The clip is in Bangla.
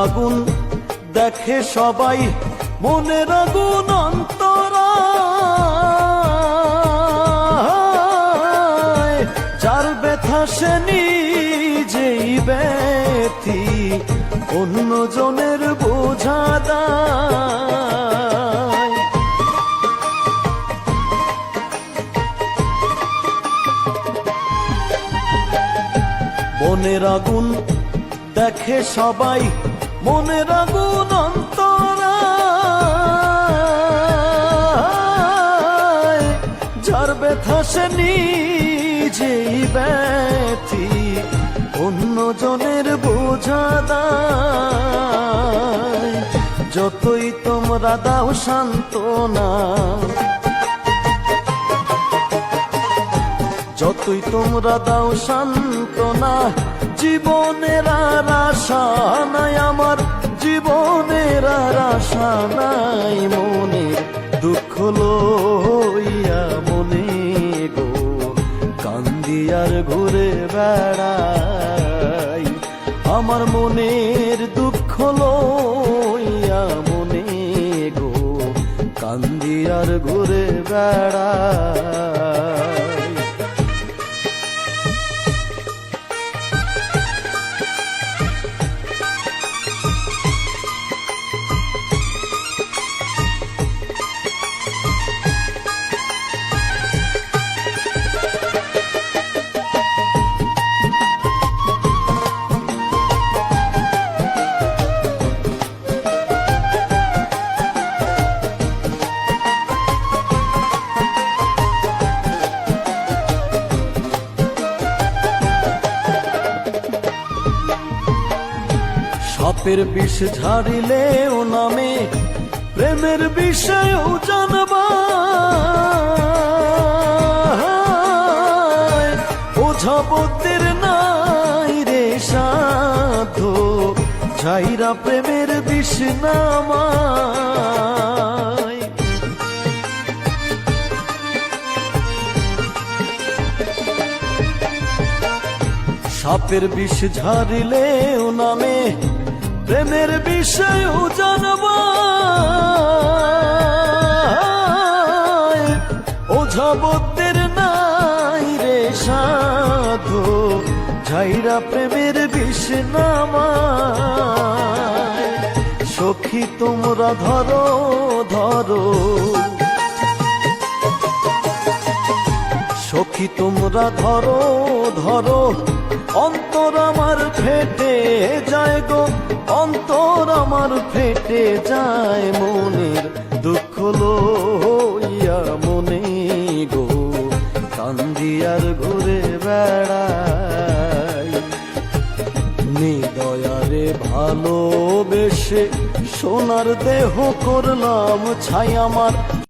আগুন দেখে সবাই, মনের আগুন অন্তরায়, যার ব্যথা সে নিজেই ব্যথী, অন্যজনের বোঝা দায়। মনের আগুন দেখে সবাই, মনের আগুন অন্তরায়, যার ব্যথা সে নিজেই ব্যথী, অন্যজনের বোঝা দায়। যতই তোমরা দাও সান্ত্বনা, যতই তোমরা দাও সান্ত্বনা, জীবনের আর আশা নাই আমার, জীবনের আর আশা নাই। মনের দুঃখ লইয়া মনে গো কান্দি আর ঘুরে বেড়াই, আমার মনের দুঃখ লইয়া মনে গো কান্দি আর ঘুরে বেড়াই। সাপের বিষ ঝাড়িলেও নামে, প্রেমের বিষয়েও জানবা, ওঝাবতের নাই রে সাধ্য, ঝাইরা প্রেমের বিষ নামায়। সাপের বিষ ঝাড়িলেও নামে, প্রেমের বিষয়েও জানবা, ওঝাবতের নাই রে সাধু, ঝাইরা প্রেমের বিষ নামায়। সখী তোমরা ধরো ধরো, সখী তোমরা ধরো ধরো, অন্তর আমার ফেটে যায় গো, অন্তর আমার ফেটে যায়। মনের দুঃখ লইয়া মনে গো কান্দি আর ঘুরে বেড়াই। নিদয়ারে ভালোবেসে সোনার দেহ করলাম ছাই আমার,